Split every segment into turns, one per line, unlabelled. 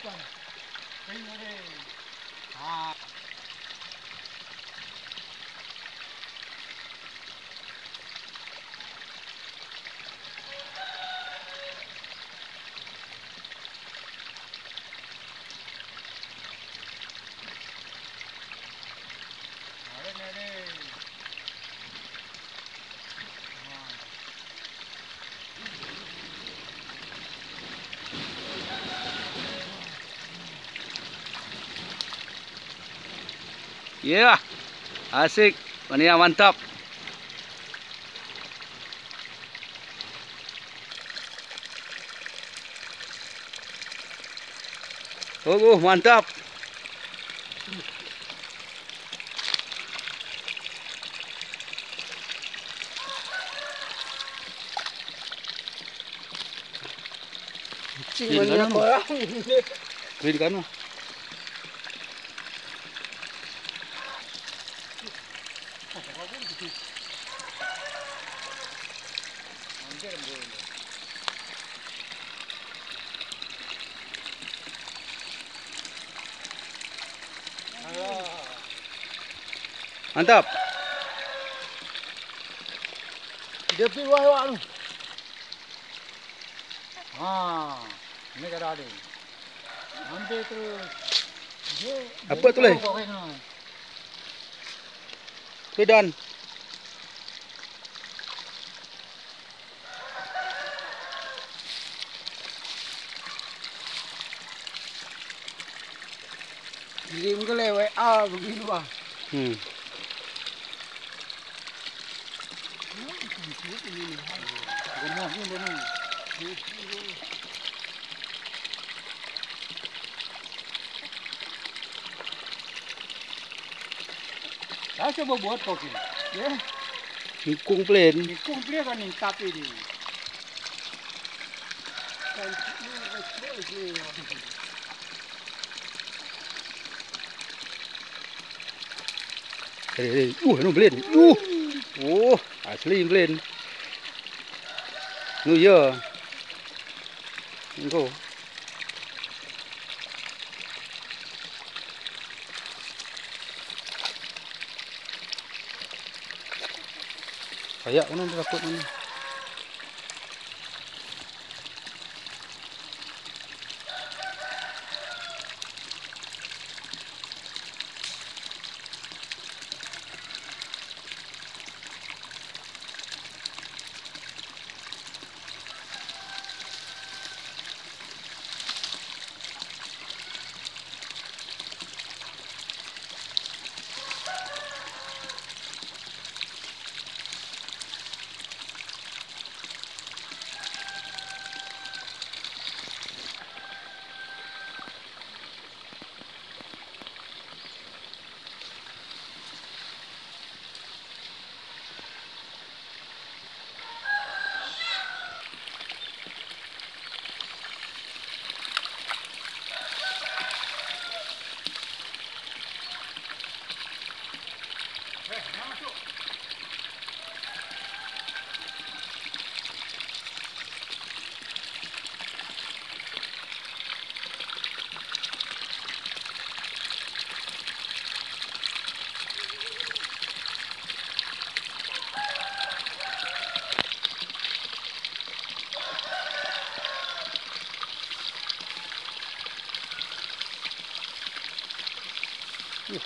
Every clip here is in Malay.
ikan. Ini deh. Ah.
Ya, asik, mania mantap. Mantap.
Mania korang.
Beri kan? Mantap.
Dia pergi wah tu. Ini kada ada. Ambil terus. Dia.
Apa tu leh? Pedan.
Kirim ke lewat begini bang. Dah coba buat kau kini. Ya.
Nikung plain.
Nikung plain kan ni tapi ni.
No plain. Asli plain. Nu ya. Engkau. Kayak mana takut ni.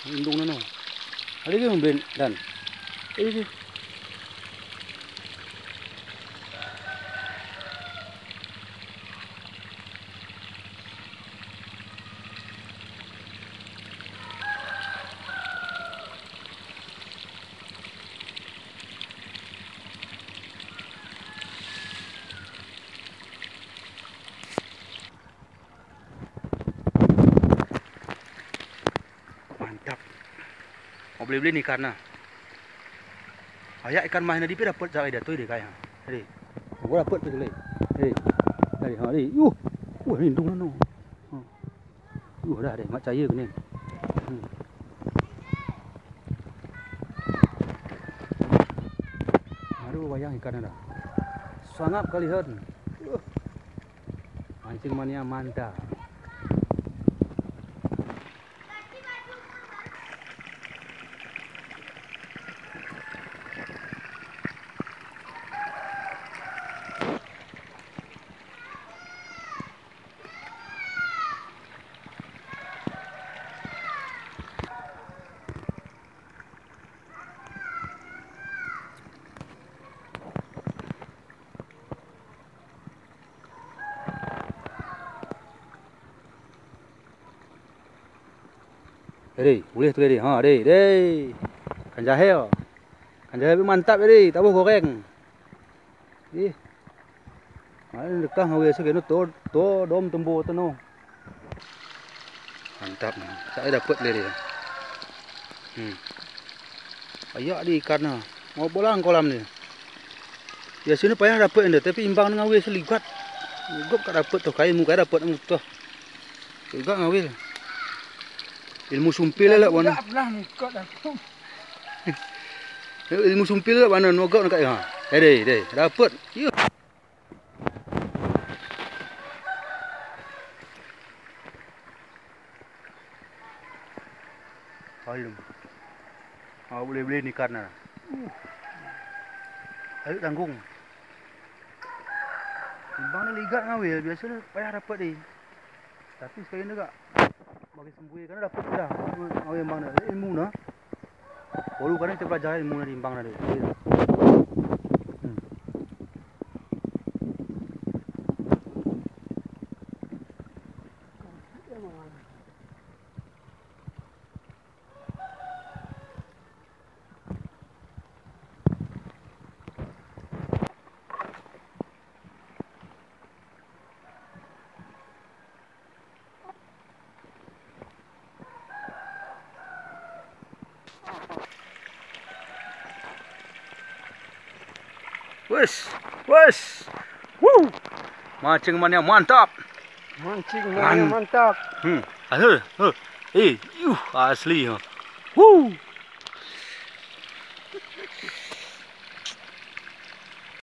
Indung na no. Ada ke yang blend dan? Ini. Mantap. Mau beli ni ikan nah. Ayak ikan mah nadi pi dapat sampai dah tu dia kaya. Hei. Gua dapat tu leh. Hei. Dari hari. Lindung no. Dah deh mak caya ke ni. Aduh wayang ikan dah. Sangat kali hot. Mancing mania mantap. Deh, boleh tu deh. Ha, deh. Kan jahe. Kan jahe mantap deh, tak boleh goreng. Ih. Mana dekat ngawe segeno to dom tembo tu no. Mantap. Saya dapat deh. Ayak di ikan nah. Mau bolang kolam ni. Biasanya payah dapat ende, tapi imbang dengan ngawe seligat. Gop tak dapat tu, kain muka dapat tu. Juga ngawe. Ilmu sumpil lah mana.
Tak pernah ikut aku.
Ilmu sumpil lah mana nogak nak ha. Deh, dapat. Ya. Ayo. Boleh ni karena. Ayo tanggung. Imbang ni ligat ngawe, biasanya payah dapat deh. Tapi sekali ni tak bagi sembui kan dapat dah. Ngawe imbang ni ilmu nah. Baru kan kita belajar ilmu dari imbang ni. Wes. Woo. Mancing mana mantap.
Mancing mana mantap.
Asli. Asli. Woo.